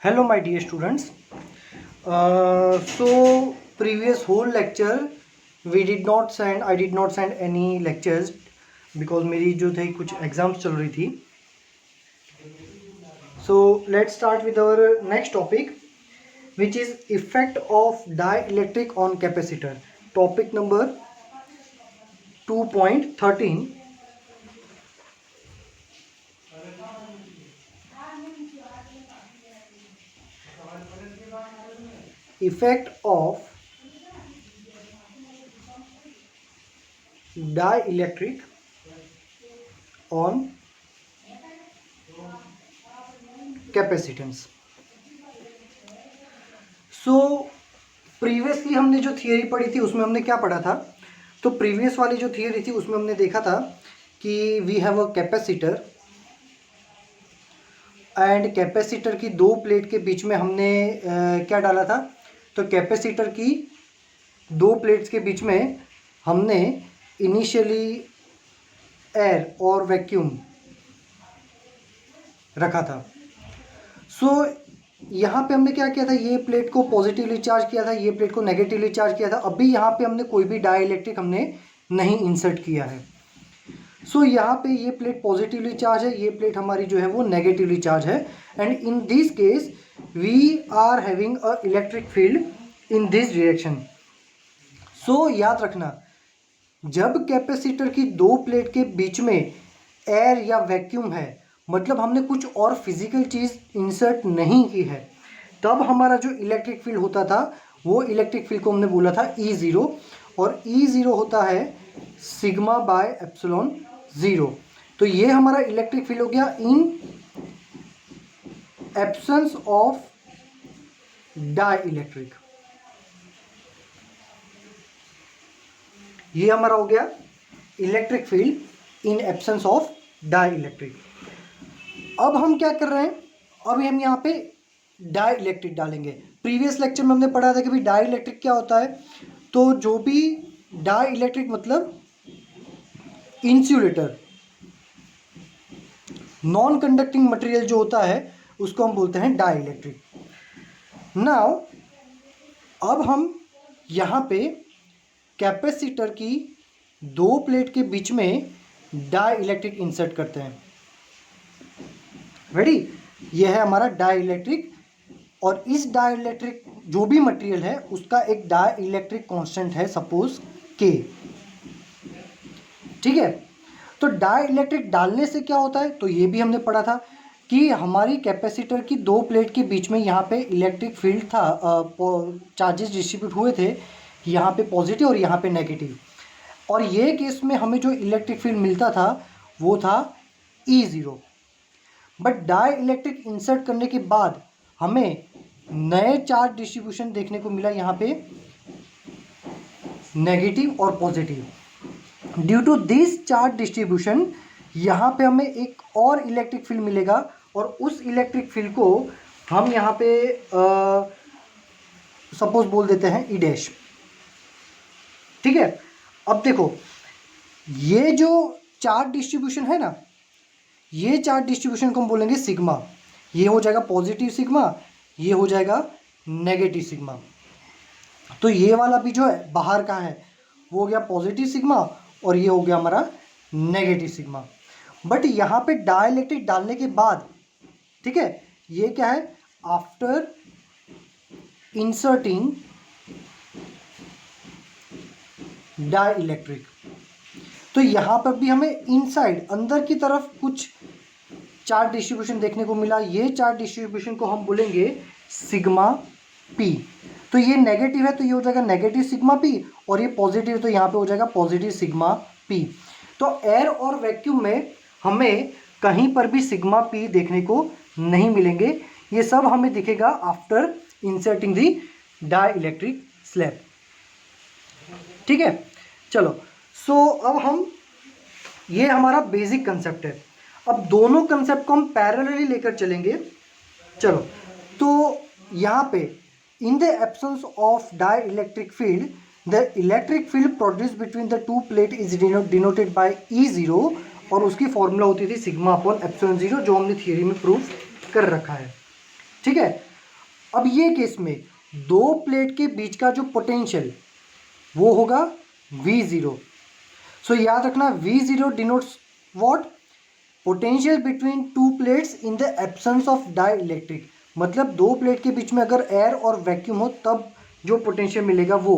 Hello, my dear students. So previous whole lecture I did not send any lectures because मेरी जो थे कुछ exams चल रही थी. So let's start with our next topic, which is effect of dielectric on capacitor. Topic number 2.13. Effect of dielectric on capacitance. So previously हमने जो theory पढ़ी थी उसमें हमने क्या पढ़ा था. तो प्रीवियस वाली जो थियरी थी उसमें हमने देखा था कि we have a capacitor and capacitor की दो प्लेट के बीच में हमने क्या डाला था. तो कैपेसिटर की दो प्लेट्स के बीच में हमने इनिशियली एयर और वैक्यूम रखा था. सो यहाँ पे हमने क्या किया था, ये प्लेट को पॉजिटिवली चार्ज किया था, ये प्लेट को नेगेटिवली चार्ज किया था. अभी यहाँ पे हमने कोई भी डाइलेक्ट्रिक हमने नहीं इंसर्ट किया है. सो यहाँ पे ये प्लेट पॉजिटिवली चार्ज है, ये प्लेट हमारी जो है वो नेगेटिवली चार्ज है. And in this case we are having a electric field in this direction. So याद रखना, जब कैपेसिटर की दो प्लेट के बीच में एयर या वैक्यूम है, मतलब हमने कुछ और फिजिकल चीज़ इंसर्ट नहीं की है, तब हमारा जो इलेक्ट्रिक फील्ड होता था वो इलेक्ट्रिक फील्ड को हमने बोला था E0. और E0 होता है सिग्मा बाय एप्सिलॉन 0. तो ये हमारा इलेक्ट्रिक फील्ड हो गया इन एब्सेंस ऑफ डाइलेक्ट्रिक. ये हमारा हो गया electric field in absence of dielectric. अब हम क्या कर रहे हैं, अभी हम यहाँ पे डाइलेक्ट्रिक डालेंगे. प्रीवियस लेक्चर में हमने पढ़ा था कि भाई डाइलेक्ट्रिक क्या होता है. तो जो भी डाइलेक्ट्रिक मतलब इंसुलेटर, नॉन कंडक्टिंग मटेरियल जो होता है उसको हम बोलते हैं डाइलेक्ट्रिक. नाउ अब हम यहाँ पे कैपेसिटर की दो प्लेट के बीच में डाइलेक्ट्रिक इंसर्ट करते हैं. रेडी, ये है हमारा डाइलेक्ट्रिक. और इस डाइलेक्ट्रिक जो भी मटेरियल है उसका एक डाइलेक्ट्रिक कांस्टेंट है, सपोज K. ठीक है. तो डाइलेक्ट्रिक डालने से क्या होता है, तो ये भी हमने पढ़ा था कि हमारी कैपेसिटर की दो प्लेट के बीच में यहाँ पे इलेक्ट्रिक फील्ड था, चार्जेस डिस्ट्रीब्यूट हुए थे, यहाँ पे पॉजिटिव और यहाँ पे नेगेटिव. और ये केस में हमें जो इलेक्ट्रिक फील्ड मिलता था वो था E0. बट डाइलेक्ट्रिक इंसर्ट करने के बाद हमें नए चार्ज डिस्ट्रीब्यूशन देखने को मिला, यहाँ पे नेगेटिव और positive. Due to this charge distribution यहाँ पे हमें एक और इलेक्ट्रिक फील्ड मिलेगा और उस इलेक्ट्रिक फील्ड को हम यहाँ पे सपोज बोल देते हैं E डैश. ठीक है. अब देखो, ये जो चार्ज डिस्ट्रीब्यूशन है ना, ये चार्ज डिस्ट्रीब्यूशन को हम बोलेंगे सिग्मा. ये हो जाएगा पॉजिटिव सिग्मा, ये हो जाएगा नेगेटिव सिग्मा. तो ये वाला भी जो है बाहर का है वो हो गया पॉजिटिव सिग्मा और ये हो गया हमारा नेगेटिव सिग्मा. बट यहाँ पे डाइलेक्ट्रिक डालने के बाद, ठीक है, ये क्या है, आफ्टर इंसर्टिंग डाइलेक्ट्रिक, तो यहाँ पर भी हमें इनसाइड अंदर की तरफ कुछ चार्ज डिस्ट्रीब्यूशन देखने को मिला. ये चार्ज डिस्ट्रीब्यूशन को हम बोलेंगे सिग्मा P. तो ये नेगेटिव है तो ये हो जाएगा नेगेटिव सिग्मा P, और ये पॉजिटिव है तो यहाँ पे हो जाएगा पॉजिटिव सिग्मा P. तो एयर और वैक्यूम में हमें कहीं पर भी सिग्मा P देखने को नहीं मिलेंगे. ये सब हमें दिखेगा आफ्टर इंसर्टिंग दी डाइलेक्ट्रिक स्लैब. ठीक है. चलो, सो अब हम, ये हमारा बेसिक कंसेप्ट है. अब दोनों कंसेप्ट को हम पैरेलली लेकर चलेंगे. चलो, तो यहाँ पे इन the absence of dielectric field the electric field produce between the two plate is denoted by E0, और उसकी फॉर्मूला होती थी सिग्मा अपॉन एप्सिलॉन 0, जो हमने थियरी में प्रूव कर रखा है. ठीक है. अब ये केस में दो प्लेट के बीच का जो पोटेंशियल वो होगा V0। सो याद रखना V0 denotes what, potential between two plates in the absence of dielectric. मतलब दो प्लेट के बीच में अगर एयर और वैक्यूम हो तब जो पोटेंशियल मिलेगा वो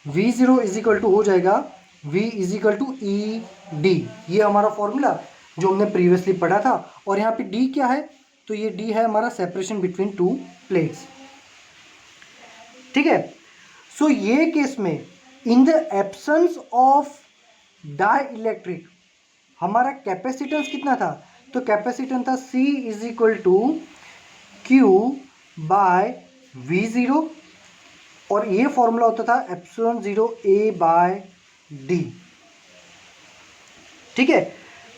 V0 इज इक्वल टू हो जाएगा V is equal to E D. ये हमारा फॉर्मूला जो हमने प्रीवियसली पढ़ा था। और यहाँ पे D क्या है, तो ये D है हमारा सेपरेशन बिटवीन टू प्लेट्स। ठीक है, सो ये केस में in the absence of dielectric हमारा कैपेसिटेंस कितना था, तो कैपेसिटेंस था C is equal to Q by V0 और ये फॉर्मूला होता था एप्सिलॉन 0 A बाय D। ठीक है,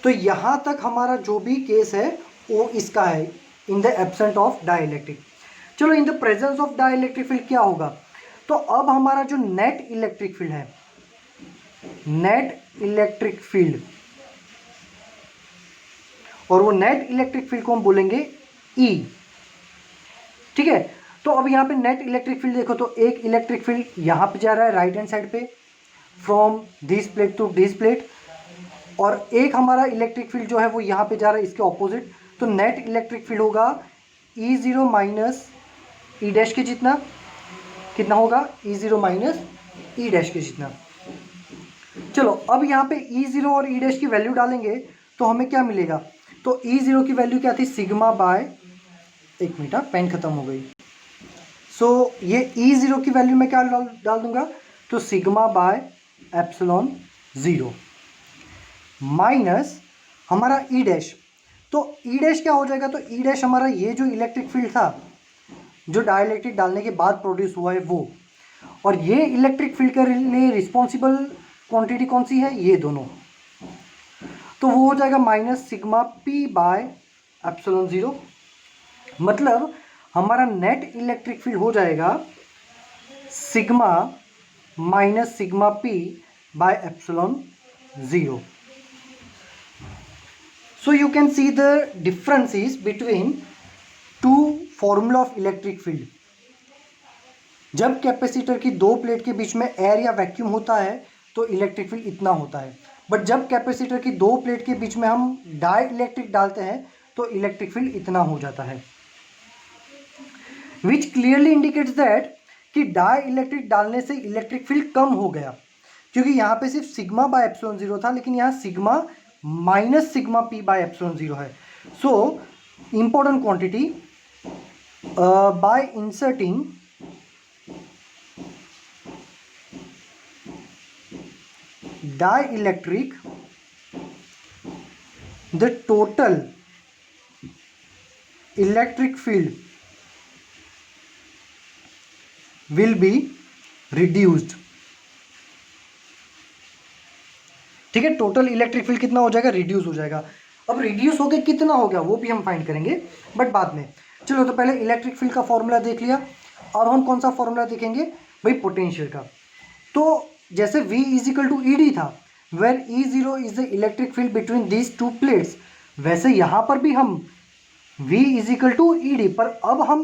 तो यहां तक हमारा जो भी केस है वो इसका है in the absent of dielectric. चलो in the presence of dielectric field क्या होगा, तो अब हमारा जो नेट इलेक्ट्रिक फील्ड है, नेट इलेक्ट्रिक फील्ड, और वो नेट इलेक्ट्रिक फील्ड को हम बोलेंगे E। ठीक है, तो अब यहाँ पे नेट इलेक्ट्रिक फील्ड देखो, तो एक इलेक्ट्रिक फील्ड यहाँ पे जा रहा है राइट हैंड साइड पे from this plate to this plate, और एक हमारा इलेक्ट्रिक फील्ड जो है वो यहाँ पे जा रहा है इसके ऑपोजिट। तो नेट इलेक्ट्रिक फील्ड होगा E0 माइनस ई डैश के जितना, कितना होगा E0 माइनस ई डैश के जितना। चलो अब यहाँ पे E0 और ई डैश की वैल्यू डालेंगे तो हमें क्या मिलेगा, तो E0 की वैल्यू क्या थी, सिग्मा बाय, एक मिनट पेन खत्म हो गई। सो ये E0 की वैल्यू में क्या डाल दूंगा, तो सिग्मा बाय एप्सिलॉन 0 माइनस हमारा ई डैश। तो ई डैश क्या हो जाएगा, तो ई डैश हमारा ये जो इलेक्ट्रिक फील्ड था जो डाइलेक्ट्रिक डालने के बाद प्रोड्यूस हुआ है वो, और ये इलेक्ट्रिक फील्ड के लिए रिस्पॉन्सिबल क्वांटिटी कौन सी है, ये दोनों। तो वो हो जाएगा minus sigma P by epsilon 0। मतलब हमारा नेट इलेक्ट्रिक फील्ड हो जाएगा sigma minus sigma P by epsilon 0। So you can see the differences between two formula of electric field. जब कैपेसिटर की दो प्लेट के बीच में एयर या वैक्यूम होता है तो इलेक्ट्रिक फील्ड इतना होता है, बट जब कैपेसिटर की दो प्लेट के बीच में हम डाई इलेक्ट्रिक डालते हैं तो इलेक्ट्रिक फील्ड इतना हो जाता है, विच क्लियरली इंडिकेट्स दैट कि डाई इलेक्ट्रिक डालने से इलेक्ट्रिक फील्ड कम हो गया, क्योंकि यहाँ पे सिर्फ सिग्मा बाय एप्सिलॉन 0 था, लेकिन यहाँ sigma minus sigma P by epsilon 0 है। So important quantity, bye inserting dielectric, the total electric field will be reduced। ठीक है, टोटल इलेक्ट्रिक फील्ड कितना हो जाएगा, रिड्यूस हो जाएगा। अब रिड्यूस हो गया कितना हो गया वो भी हम फाइंड करेंगे बट बाद में। चलो तो पहले इलेक्ट्रिक फील्ड का फॉर्मूला देख लिया, अब हम कौन सा फॉर्मूला देखेंगे भाई, पोटेंशियल का। तो जैसे V is equal to E D था, where E0 is the electric field between these two plates, वैसे यहाँ पर भी हम V is equal to E D, पर अब हम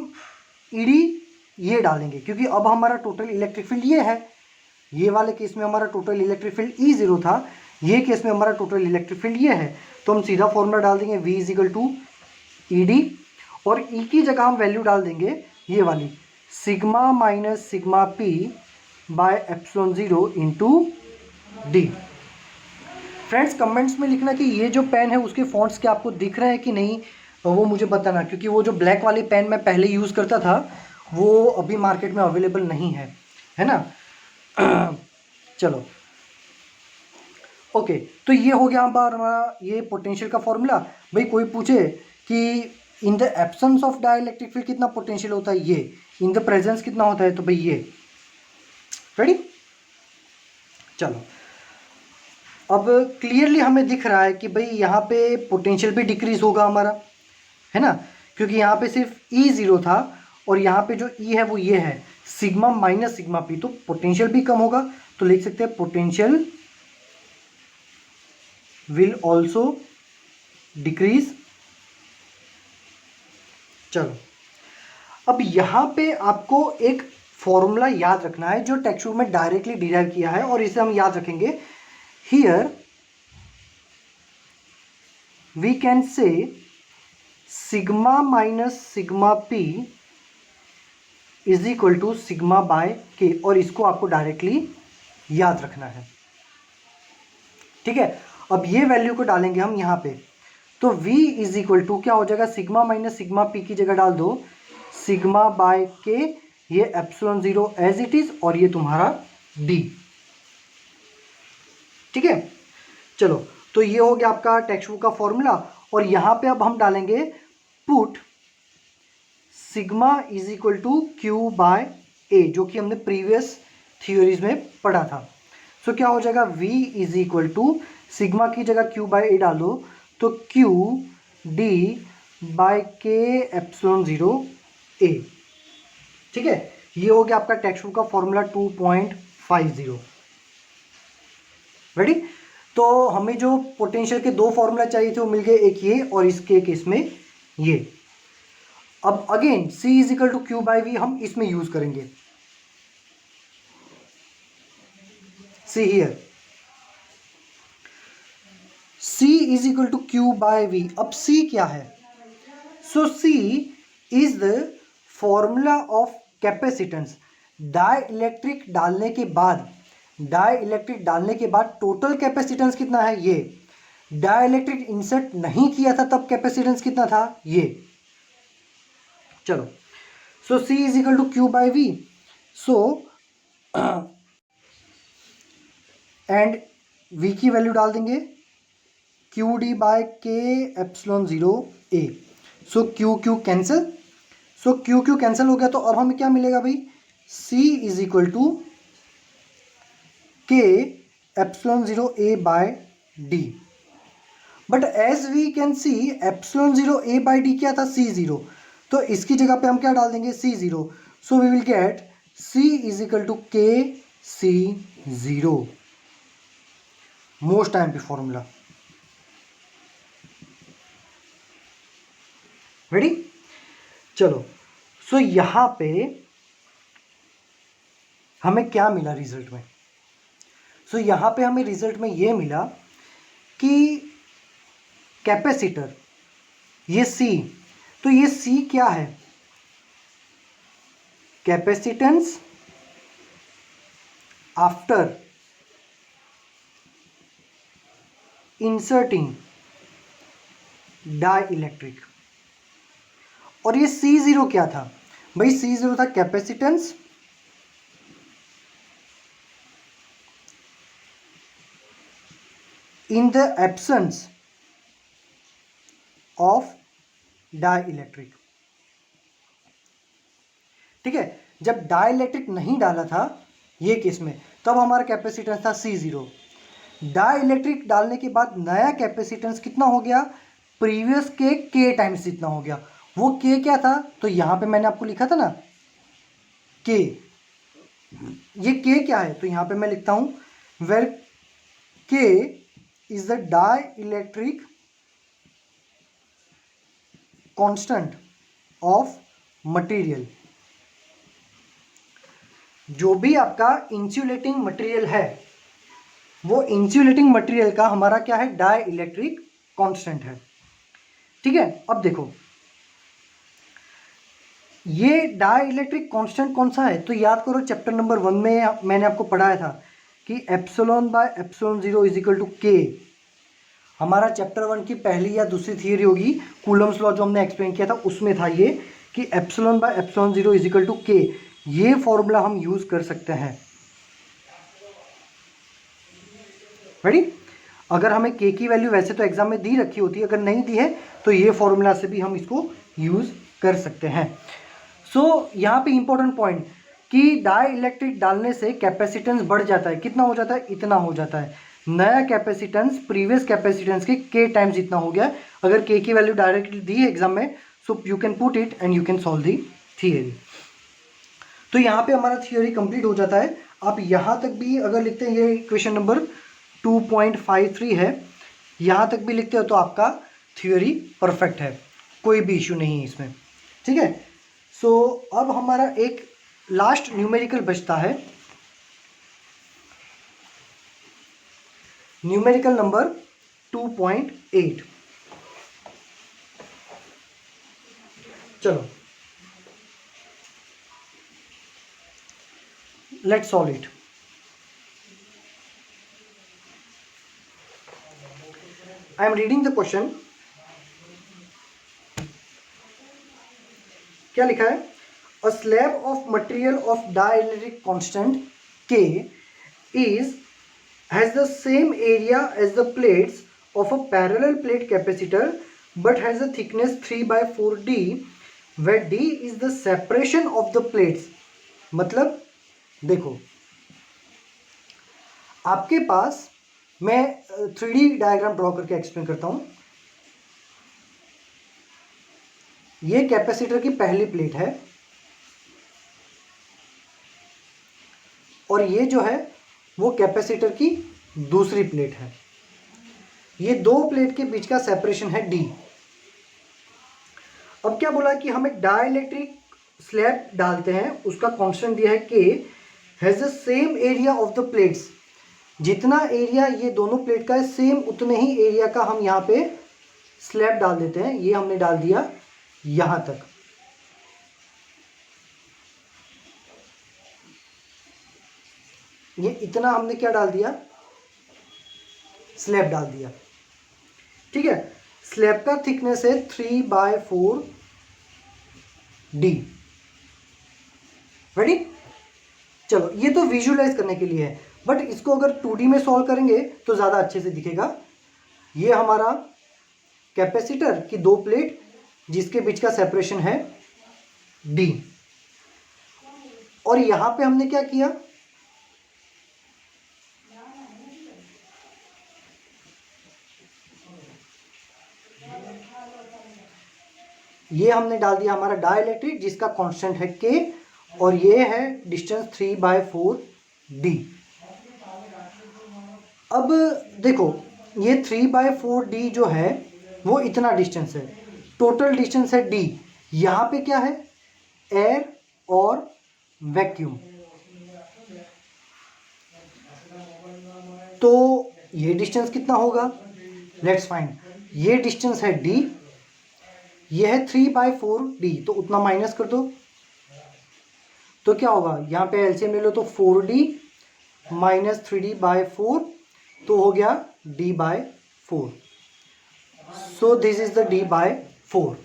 ई डी ये डालेंगे क्योंकि अब हमारा टोटल इलेक्ट्रिक फील्ड ये है। ये वाले केस में हमारा टोटल इलेक्ट्रिक फील्ड E0 था, ये केस में हमारा टोटल इलेक्ट्रिक फील्ड ये है, तो हम सीधा फॉर्मूला डाल देंगे V is equal to E D, और E की जगह हम वैल्यू डाल देंगे ये वाली sigma minus sigma P by epsilon 0 into D. Friends comments में लिखना कि ये जो पेन है उसके फॉन्ट्स के आपको दिख रहे हैं कि नहीं, वो मुझे बताना, क्योंकि वो जो ब्लैक वाली पेन मैं पहले यूज़ करता था वो अभी मार्केट में अवेलेबल नहीं है ना। चलो ओके, तो ये हो गया हमारा ये पोटेंशियल का फॉर्मूला। भाई कोई पूछे कि इन the absence of dielectric field कितना पोटेंशियल होता है, ये इन द प्रेजेंस कितना होता है, तो भाई ये रेडी। चलो अब क्लियरली हमें दिख रहा है कि भाई यहाँ पे पोटेंशियल भी डिक्रीज होगा हमारा, है ना, क्योंकि यहाँ पे सिर्फ E0 था और यहाँ पे जो E है वो ये है सिग्मा माइनस सिग्मा पी, तो पोटेंशियल भी कम होगा। तो लिख सकते हैं पोटेंशियल विल ऑल्सो डिक्रीज। चलो अब यहाँ पे आपको एक फॉर्मूला याद रखना है जो टेक्स्ट बुक में डायरेक्टली डिराइव किया है, और इसे हम याद रखेंगे। Here we can say sigma minus sigma P is equal to sigma by K, और इसको आपको डायरेक्टली याद रखना है। ठीक है, अब ये वैल्यू को डालेंगे हम यहाँ पे, तो v इज इक्वल टू क्या हो जाएगा, सिग्मा माइनस सिग्मा पी की जगह डाल दो सिग्मा बाय के, ये epsilon zero as it is, और ये तुम्हारा d। ठीक है, चलो, तो ये हो गया आपका टेक्स्ट बुक का फॉर्मूला। और यहाँ पे अब हम डालेंगे put sigma is equal to Q by A, जो कि हमने प्रीवियस थियोरीज में पढ़ा था। सो क्या हो जाएगा, v is equal to sigma की जगह q बाय ए डालो तो q d by K epsilon zero A. ठीक है, ये हो गया आपका टेक्स्ट बुक का फॉर्मूला 2.50। रेडी, तो हमें जो पोटेंशियल के दो फॉर्मूला चाहिए थे वो मिल गए, एक ये और इसके केस में ये। अब again c is equal to Q by V हम इसमें यूज करेंगे। See here c is equal to Q by V. अब c क्या है, so c is the formula of capacitance. Dielectric डालने के बाद टोटल कैपेसिटेंस कितना है, ये। डाइलेक्ट्रिक इंसर्ट नहीं किया था तब कैपेसिटेंस कितना था, ये। चलो, so c is equal to Q by V, so and v की वैल्यू डाल देंगे Q D by K epsilon zero A. So Q Q cancel, so Q Q cancel हो गया, तो अब हमें क्या मिलेगा भाई, c is equal to K epsilon zero A by D. But as we can see epsilon zero A by D क्या था, c जीरो, तो इसकी जगह पे हम क्या डाल देंगे, c zero. So we will get c is equal to K C zero, most time पे फॉर्मूला। रेडी, चलो, सो यहां पे हमें क्या मिला रिजल्ट में, सो यहां पे हमें रिजल्ट में ये मिला कि कैपेसिटर ये C, तो ये C क्या है, कैपेसिटेंस आफ्टर इंसर्टिंग डाइलेक्ट्रिक। और ये C जीरो क्या था भाई, C जीरो था capacitance in the absence of dielectric. ठीक है, जब डाइलेक्ट्रिक नहीं डाला था ये केस में, तब हमारा कैपेसिटेंस था C जीरो। डाइलेक्ट्रिक डालने के बाद नया कैपेसिटेंस कितना हो गया, प्रीवियस के K टाइम्स जितना हो गया। वो K क्या था, तो यहां पे मैंने आपको लिखा था ना K, ये K क्या है, तो यहां पे मैं लिखता हूं where K is the dielectric constant of material. जो भी आपका इंसुलेटिंग मटेरियल है, वो इंसुलेटिंग मटेरियल का हमारा क्या है, डाइलेक्ट्रिक कांस्टेंट है। ठीक है, अब देखो ये डाइलेक्ट्रिक कांस्टेंट कौन सा है, तो याद करो चैप्टर नंबर 1 में मैंने आपको पढ़ाया था कि epsilon by epsilon zero is equal to K. हमारा चैप्टर 1 की पहली या दूसरी थियरी होगी, कूलम्स लॉ जो हमने एक्सप्लेन किया था उसमें था ये कि epsilon by epsilon zero is equal to K. ये फॉर्मूला हम यूज कर सकते हैं। रेडी, अगर हमें के की वैल्यू वैसे तो एग्जाम में दी रखी होती है, अगर नहीं दी है तो ये फॉर्मूला से भी हम इसको यूज कर सकते हैं। सो यहाँ पे इंपॉर्टेंट पॉइंट कि डाइलेक्ट्रिक डालने से कैपेसिटेंस बढ़ जाता है, कितना हो जाता है, इतना हो जाता है। नया कैपेसिटेंस प्रीवियस कैपेसिटेंस के K टाइम्स इतना हो गया। अगर K की वैल्यू डायरेक्टली दी है एग्जाम में, so you can put it and you can solve the theory. तो यहाँ पे हमारा थियरी कंप्लीट हो जाता है। आप यहाँ तक भी अगर लिखते हैं, ये क्वेश्चन नंबर 2.53 है, यहाँ तक भी लिखते हो तो आपका थियरी परफेक्ट है, कोई भी इश्यू नहीं है इसमें। ठीक है, सो अब हमारा एक लास्ट न्यूमेरिकल बचता है, न्यूमेरिकल नंबर 2.8। चलो let's solve it. I am reading the question. क्या लिखा है? A slab of material of dielectric constant K is has the same area as the plates of a parallel plate capacitor but has a thickness 3/4D where D is the separation of the plates। मतलब देखो, आपके पास, मैं 3D diagram draw करके explain करता हूं। ये capacitor की पहली प्लेट है और ये जो है वो कैपेसिटर की दूसरी प्लेट है। ये दो प्लेट के बीच का सेपरेशन है D। अब क्या बोला कि हम एक डाइलेक्ट्रिक स्लैब डालते हैं, उसका कांस्टेंट दिया है K has the same area of the plates. जितना एरिया ये दोनों प्लेट का है, सेम उतने ही एरिया का हम यहाँ पे स्लैब डाल देते हैं। ये हमने डाल दिया यहां तक। ये इतना हमने क्या डाल दिया? स्लैब डाल दिया। ठीक है, स्लैब का थिकनेस है 3/4D। रेडी? चलो, ये तो विजुअलाइज करने के लिए है, बट इसको अगर 2D में सॉल्व करेंगे तो ज़्यादा अच्छे से दिखेगा। ये हमारा कैपेसिटर की दो प्लेट जिसके बीच का सेपरेशन है D, और यहां पे हमने क्या किया? ये हमने डाल दिया हमारा डाइलेक्ट्रिक जिसका कांस्टेंट है K, और ये है डिस्टेंस 3/4D। अब देखो, ये 3/4D जो है वो इतना डिस्टेंस है, टोटल डिस्टेंस है D। यहाँ पे क्या है? एयर और वैक्यूम। तो ये डिस्टेंस कितना होगा? Let's find. ये डिस्टेंस है D, ये है 3/4D, तो उतना माइनस कर दो। तो क्या होगा? यहाँ पे एलसीएम ले लो तो 4D माइनस 3D/4, तो हो गया D/4। So this is the D/4।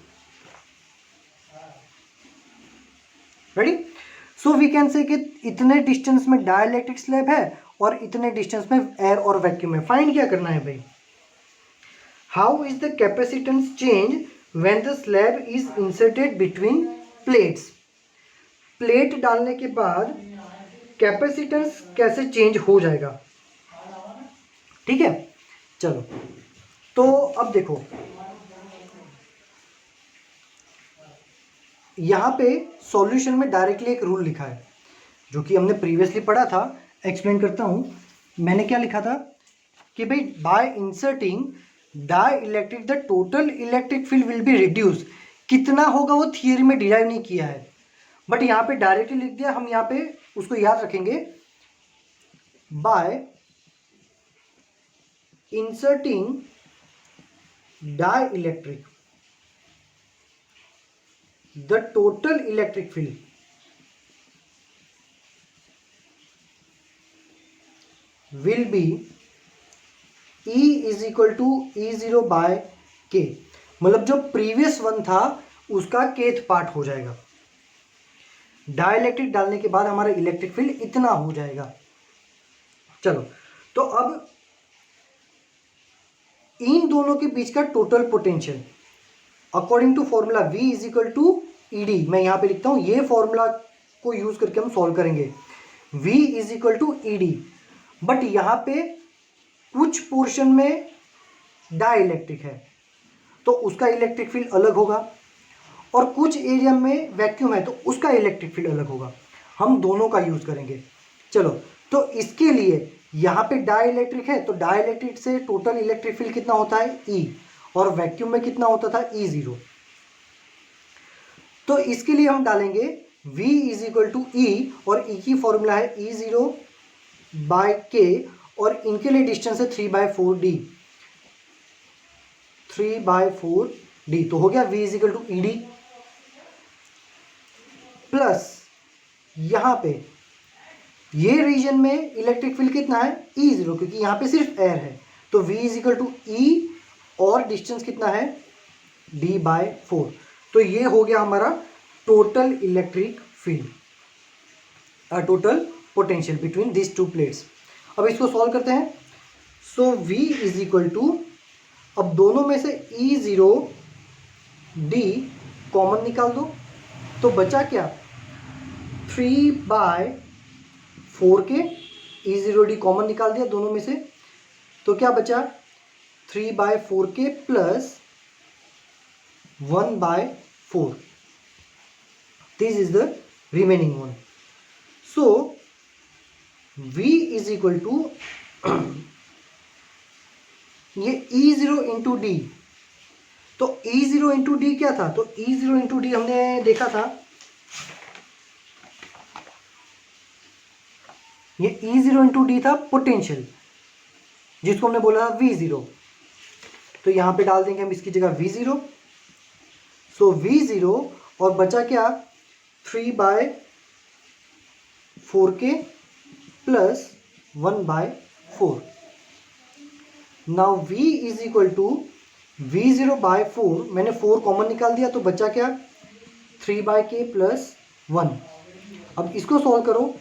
Ready? So we can say कि इतने डिस्टेंस में डाइलेक्ट्रिक स्लैब है और इतने डिस्टेंस में एयर और वैक्यूम है। फाइंड क्या करना है भाई? How is the capacitance change when the slab is inserted between plates. Plate डालने के बाद कैपेसिटेंस कैसे चेंज हो जाएगा? ठीक है, चलो तो अब देखो, यहां पे सॉल्यूशन में डायरेक्टली एक रूल लिखा है जो कि हमने प्रीवियसली पढ़ा था। एक्सप्लेन करता हूं। मैंने क्या लिखा था कि भाई by inserting dielectric the total electric field will be reduce. कितना होगा वो थियरी में डिराइव नहीं किया है, बट यहाँ पे डायरेक्टली लिख दिया। हम यहाँ पे उसको याद रखेंगे। By inserting dielectric the total electric field will be E is equal to E0/K। मतलब जो प्रीवियस वन था उसका kth पार्ट हो जाएगा। डाइलेक्ट्रिक डालने के बाद हमारा इलेक्ट्रिक फील्ड इतना हो जाएगा। चलो, तो अब इन दोनों के बीच का total potential according to formula V is equal to ED, मैं यहां पे लिखता हूं, ये फॉर्मूला को यूज करके हम सॉल्व करेंगे। V is equal to ED, but यहां पे कुछ पोर्शन में डाइलेक्ट्रिक है तो उसका इलेक्ट्रिक फील्ड अलग होगा, और कुछ एरिया में वैक्यूम है तो उसका इलेक्ट्रिक फील्ड अलग होगा। हम दोनों का यूज करेंगे। चलो, तो इसके लिए यहाँ पे डाइलेक्ट्रिक है तो डाइलेक्ट्रिक से टोटल इलेक्ट्रिक फील्ड कितना होता है E, और वैक्यूम में कितना होता था E0। तो तो इसके लिए हम डालेंगे v इज इक्वल टू ई, और ई की फॉर्मूला है E0 बाय के, और इनके लिए डिस्टेंस है 3/4d, 3/4d। तो हो गया v is equal to E D, plus यहाँ पे ये रीजन में इलेक्ट्रिक फील्ड कितना है E0, क्योंकि यहाँ पे सिर्फ एयर है, तो v इज इक्वल टू ई, और डिस्टेंस कितना है d/4। तो ये हो गया हमारा total electric field, total potential between this to plates. अब इसको सॉल्व करते हैं। सो v इज इक्वल टू, अब दोनों में से E0 d कॉमन निकाल दो, तो बचा क्या 3/4k, E0 d कॉमन निकाल दिया दोनों में से, तो क्या बचा 3/4k plus 1/4, this is the remaining one. So v is equal to ये E0 इंटू डी, तो E0 इंटू डी क्या था, तो E0 इंटू डी हमने देखा था, ये E0 इंटू डी था पोटेंशियल, जिसको हमने बोला था V0, तो यहां पे डाल देंगे हम इसकी जगह V0। सो V0, और बचा क्या 3/4k plus 1/4। Now v is equal to V0/4, मैंने 4 कॉमन निकाल दिया, तो बचा क्या 3/k प्लस 1। अब इसको सॉल्व करो,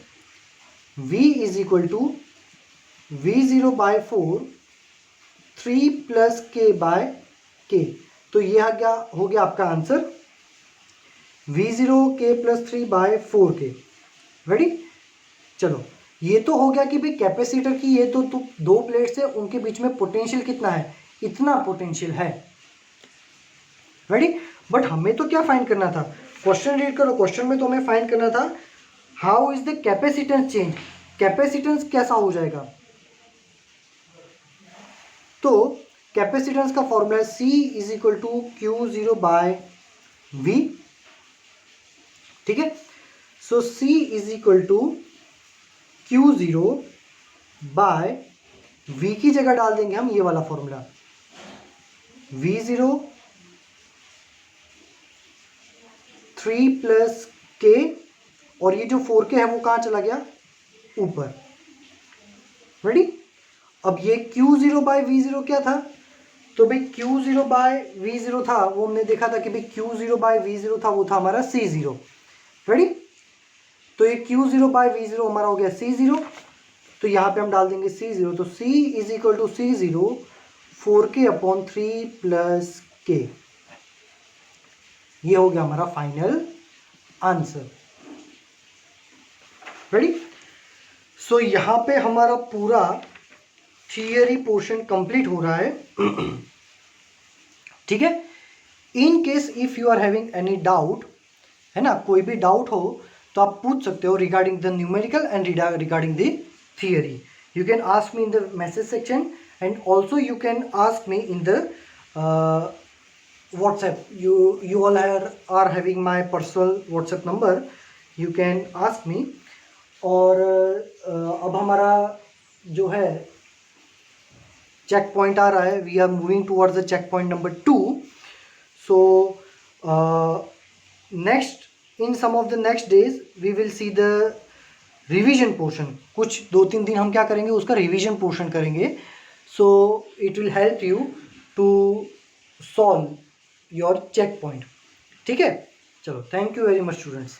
v is equal to V0/4 3 plus k/k, तो ये हो गया आपका answer V0k plus 3/4k। Ready, चलो ये तो हो गया कि भाई कैपेसिटर की ये तो दो प्लेट्स है, उनके बीच में पोटेंशियल कितना है, इतना पोटेंशियल है। रेडी, बट हमें तो क्या फाइंड करना था, क्वेश्चन रीड करो, क्वेश्चन में तो हमें फाइंड करना था how is the capacitance change, capacitance कैसा हो जाएगा। तो कैपेसिटेंस का फॉर्मूला है C is equal to Q0/V, ठीक है। So C is equal to Q0/V की जगह डाल देंगे हम ये वाला फॉर्मूला, V0 3 प्लस k, और ये जो 4k है वो कहाँ चला गया ऊपर। रेडी, अब ये Q0/V0 क्या था, तो भाई Q0/V0 था, वो हमने देखा था कि भाई Q0/V0 था, वो था हमारा C0। रेडी, तो ये Q0/V0 हमारा हो गया C0, तो यहाँ पे हम डाल देंगे C0, तो C is equal to C0 4k/3 plus k, ये हो गया हमारा फाइनल आंसर। रेडी, सो यहाँ पे हमारा पूरा थियरी पोर्शन कंप्लीट हो रहा है, ठीक है। In case if you are having any doubt, है ना, कोई भी डाउट हो तो आप पूछ सकते हो regarding the numerical and regarding the theory. You can ask me in the message section, and also you can ask me in the WhatsApp. You all are having my personal WhatsApp number. You can ask me. और अब हमारा जो है check point आ रहा है, we are moving towards the check point number 2. So next in some of the next days we will see the revision portion. कुछ 2-3 दिन हम क्या करेंगे, उसका रिवीजन पोर्शन करेंगे. So it will help you to solve your check point. ठीक है, चलो, thank you very much students.